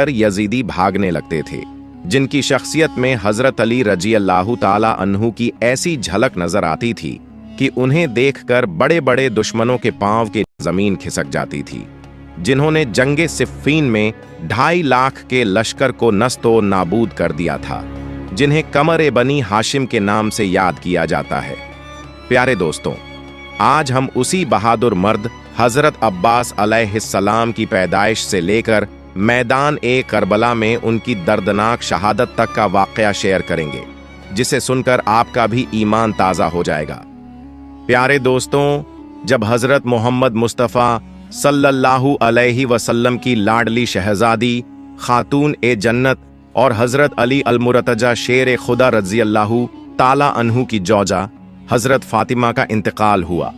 Yazidi भागने लगते थे, जिनकी शख्सियत में हजरत अली रजी अल्लाह ताला अन्हु की ऐसी झलक नजर आती थी कि उन्हें देखकर बड़े बड़े दुश्मनों के पांव की जमीन खिसक जाती थी, जिन्होंने जंगे सिफ़ीन में 2.5 लाख के लश्कर को नस्तो नाबूद कर दिया था, जिन्हें कमर बनी हाशिम के नाम से याद किया जाता है। प्यारे दोस्तों, आज हम उसी बहादुर मर्द हजरत अब्बास अलैहिस्सलाम की पैदाइश से लेकर मैदान करबला में उनकी दर्दनाक शहादत तक का वाक़या शेयर करेंगे, जिसे सुनकर आपका भी ईमान ताज़ा हो जाएगा। प्यारे दोस्तों, जब हजरत मोहम्मद मुस्तफ़ा सल्लल्लाहु अलैहि वसल्लम की लाडली शहजादी खातून जन्नत और हजरत अली अलमुर्तजा शेर खुदा रज़ी अल्लाहु ताला अन्हु की जौजा हजरत फातिमा का इंतकाल हुआ,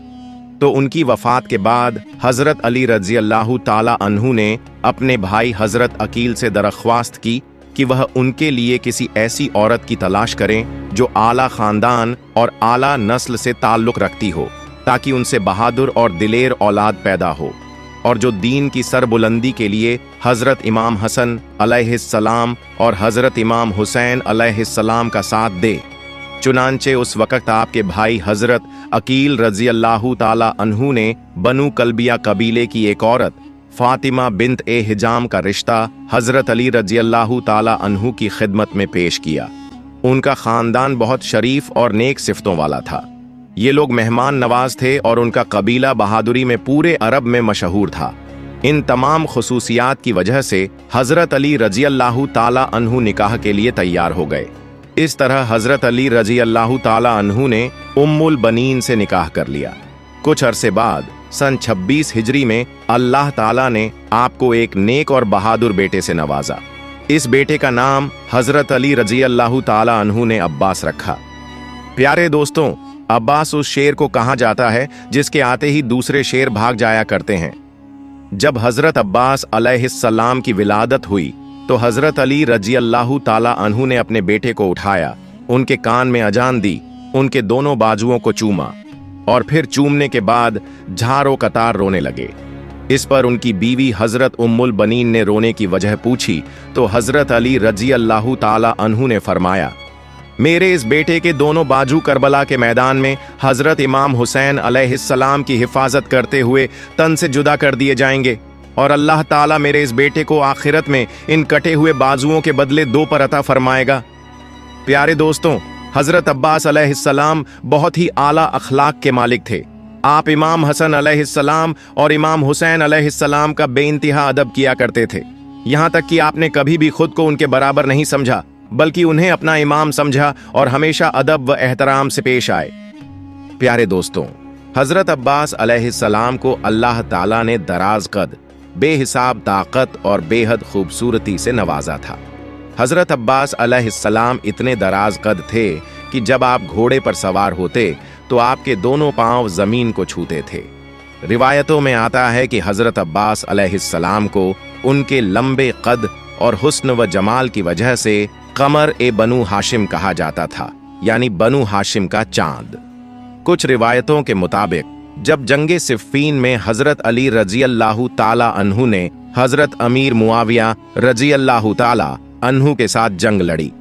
तो उनकी वफात के बाद हजरत अली रज़ी अल्लाहु ताला अन्हु ने अपने भाई हजरत अकील से दरख्वास्त की कि वह उनके लिए किसी ऐसी औरत की तलाश करें जो आला खानदान और आला नस्ल से ताल्लुक़ रखती हो, ताकि उनसे बहादुर और दिलेर औलाद पैदा हो, और जो दीन की सरबुलंदी के लिए हजरत इमाम हसन अलैहिस्सलाम और हजरत इमाम हुसैन अलैहिस्सलाम का साथ दे। चुनांचे उस वक़्त आपके भाई हजरत अकील रज़ी अल्लाहु ताला अन्हु ने बनु कलबिया कबीले की एक औरत फातिमा बिन्त हिजाम का रिश्ता हजरत अली रज़ी अल्लाहु ताला अन्हु की खिदमत में पेश किया। उनका खानदान बहुत शरीफ और नेक सिफ़तों वाला था। ये लोग मेहमान नवाज थे और उनका कबीला बहादुरी में पूरे अरब में मशहूर था। इन तमाम खुसूसियात की वजह से हजरत अली रज़ी अल्लाहु ताला अन्हु निकाह के लिए तैयार हो गए। इस तरह हजरत अली रज़ी अल्लाहु ताला अन्हु ने उम्मुल बनीन से निकाह कर लिया। कुछ अरसे बाद सन 26 हिजरी में अल्लाह ताला ने आपको एक नेक और बहादुर बेटे से नवाजा। इस बेटे का नाम हजरत अली रज़ी अल्लाहु ताला अन्हु ने अब्बास रखा। प्यारे दोस्तों, अब्बास उस शेर को कहा जाता है जिसके आते ही दूसरे शेर भाग जाया करते हैं। जब हजरत अब्बास अलैहिस्सलाम की विलादत हुई तो हजरत अली रज़ी अल्लाहु ताला अन्हु ने अपने बेटे को उठाया, उनके कान में अजान दी, उनके दोनों बाजुओं को चूमा और फिर चूमने के बाद झारो कतार रोने लगे। इस पर उनकी बीवी हजरत उम्मुल बनीन ने रोने की वजह पूछी तो हजरत अली रज़ी अल्लाहु ताला अन्हु ने फरमाया, मेरे इस बेटे के दोनों बाजू करबला के मैदान में हजरत इमाम हुसैन अलैहिस्सलाम की हिफाजत करते हुए तन से जुदा कर दिए जाएंगे, और अल्लाह ताला मेरे इस बेटे को आखिरत में इन कटे हुए बाजुओं के बदले 2 पर अता फरमाएगा। प्यारे दोस्तों, हजरत अब्बास अलैहिस्सलाम बहुत ही आला अखलाक के मालिक थे। आप इमाम हसन अलैहिस्सलाम और इमाम हुसैन अलैहिस्सलाम का बेइंतहा अदब किया करते थे, यहाँ तक कि आपने कभी भी खुद को उनके बराबर नहीं समझा, बल्कि उन्हें अपना इमाम समझा और हमेशा अदब व एहतराम से पेश आए। प्यारे दोस्तों, हजरत अब्बास अलैहिस्सलाम को अल्लाह ताला ने दराज कद, बेहिसाब ताकत और बेहद खूबसूरती से नवाजा था। हजरत अब्बास अलैहिस्सलाम इतने दराज कद थे कि जब आप घोड़े पर सवार होते तो आपके दोनों पांव जमीन को छूते थे। रिवायतों में आता है कि हजरत अब्बास अलैहिस्सलाम को उनके लंबे कद और हुस्न व जमाल की वजह से कमर बनु हाशिम कहा जाता था, यानी बनु हाशिम का चांद। कुछ रिवायतों के मुताबिक जब जंगे सिफ़ीन में हजरत अली रज़ी अल्लाहु ताला अन्हु ने हजरत अमीर मुआविया रज़ी अल्लाहु ताला अन्हु के साथ जंग लड़ी,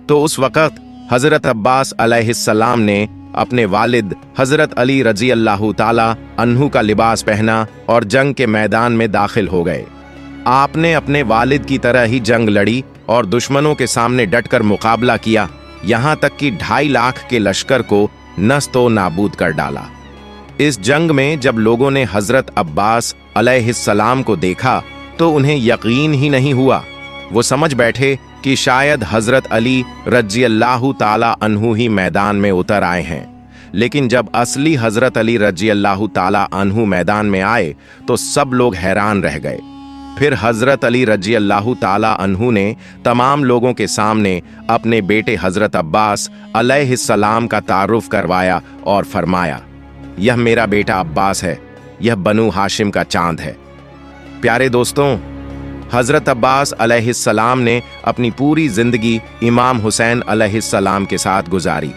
तो उस वक़्त हजरत अब्बास अलैहिस्सलाम ने अपने वालिद हजरत अली रज़ी अल्लाहु ताला अन्हु का लिबास पहना और जंग के मैदान में दाखिल हो गए। आपने अपने वालिद की तरह ही जंग लड़ी और दुश्मनों के सामने डटकर मुकाबला किया, यहाँ तक कि 2.5 लाख के लश्कर को नस्तो नाबूद कर डाला। इस जंग में जब लोगों ने हजरत अब्बास अलैहिस्सलाम को देखा तो उन्हें यकीन ही नहीं हुआ। वो समझ बैठे कि शायद हजरत अली रज़ी अल्लाहु ताला अन्हु ही मैदान में उतर आए हैं। लेकिन जब असली हजरत अली रज़ी अल्लाहु ताला अन्हु मैदान में आए तो सब लोग हैरान रह गए। फिर हजरत अली रज़ी अल्लाहु ताला अन्हु ने तमाम लोगों के सामने अपने बेटे हजरत अब्बास अलैहिस्सलाम का तारुफ करवाया और फरमाया, यह मेरा बेटा अब्बास है, यह बनु हाशिम का चांद है। प्यारे दोस्तों, हजरत अब्बास अलैहिस्सलाम ने अपनी पूरी जिंदगी इमाम हुसैन अलैहिस्सलाम के साथ गुजारी।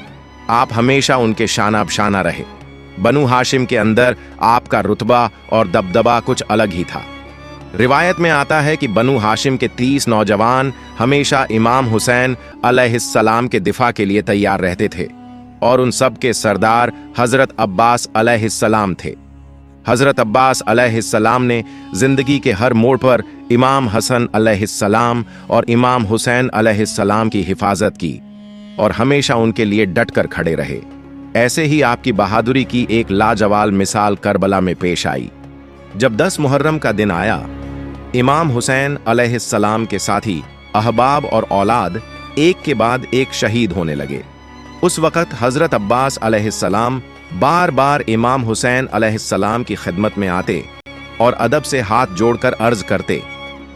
आप हमेशा उनके शाना बशाना रहे। बनु हाशिम के अंदर आपका रुतबा और दबदबा कुछ अलग ही था। रिवायत में आता है कि बनु हाशिम के 30 नौजवान हमेशा इमाम हुसैन अलैहिस्सलाम के दिफा के लिए तैयार रहते थे और उन सब के सरदार हजरत अब्बास अलैहिस्सलाम थे। हजरत अब्बास अलैहिस्सलाम ने जिंदगी के हर मोड़ पर इमाम हसन अलैहिस्सलाम और इमाम हुसैन अलैहिस्सलाम की हिफाजत की और हमेशा उनके लिए डटकर खड़े रहे। ऐसे ही आपकी बहादुरी की एक लाजवाब मिसाल करबला में पेश आई। जब 10 मुहर्रम का दिन आया, इमाम हुसैन अलैहिस्सलाम के साथी अहबाब और औलाद एक के बाद एक शहीद होने लगे। उस वक़्त हजरत अब्बास अलैहिस्सलाम बार बार इमाम हुसैन अलैहिस्सलाम की खिदमत में आते और अदब से हाथ जोड़कर अर्ज करते,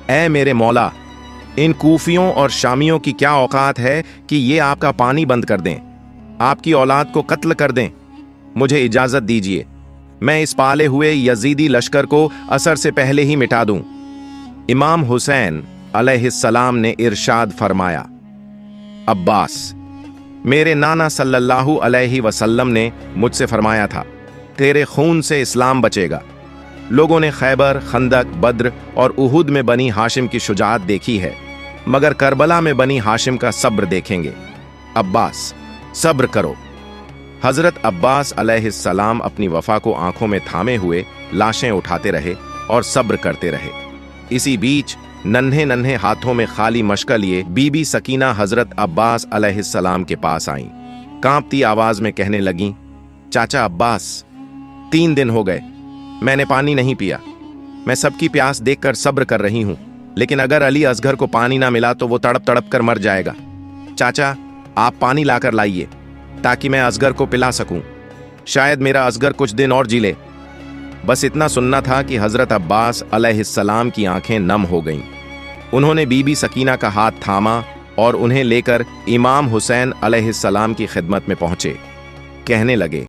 ऐ मेरे मौला, इन कूफियों और शामियों की क्या औकात है कि ये आपका पानी बंद कर दें, आपकी औलाद को कत्ल कर दें। मुझे इजाजत दीजिए, मैं इस पाले हुए यजीदी लश्कर को असर से पहले ही मिटा दूं। इमाम हुसैन अलैहिस्सलाम ने इरशाद फरमाया, अब्बास, मेरे नाना सल्लल्लाहु अलैहि वसल्लम ने मुझसे फरमाया था, तेरे खून से इस्लाम बचेगा। लोगों ने खैबर, खंदक, बद्र और उहुद में बनी हाशिम की शुजाअत देखी है, मगर करबला में बनी हाशिम का सब्र देखेंगे। अब्बास, सब्र करो। हजरत अब्बास अलैहिस्सलाम अपनी वफा को आंखों में थामे हुए लाशें उठाते रहे और सब्र करते रहे। इसी बीच नन्हे नन्हे हाथों में खाली मशका लिए बीबी सकीना हजरत अब्बास अलैहिस्सलाम के पास आईं। कांपती आवाज में कहने लगीं, चाचा अब्बास, 3 दिन हो गए, मैंने पानी नहीं पिया। मैं सबकी प्यास देखकर सब्र कर रही हूं, लेकिन अगर अली असगर को पानी ना मिला तो वो तड़प तड़प कर मर जाएगा। चाचा, आप पानी लाकर लाइए ताकि मैं असगर को पिला सकूं। शायद मेरा असगर कुछ दिन और जी ले। बस इतना सुनना था कि हजरत अब्बास अलैहिस्सलाम की आंखें नम हो गईं। उन्होंने बीबी सकीना का हाथ थामा और उन्हें लेकर इमाम हुसैन अलैहिस्सलाम की खिदमत में पहुंचे। कहने लगे,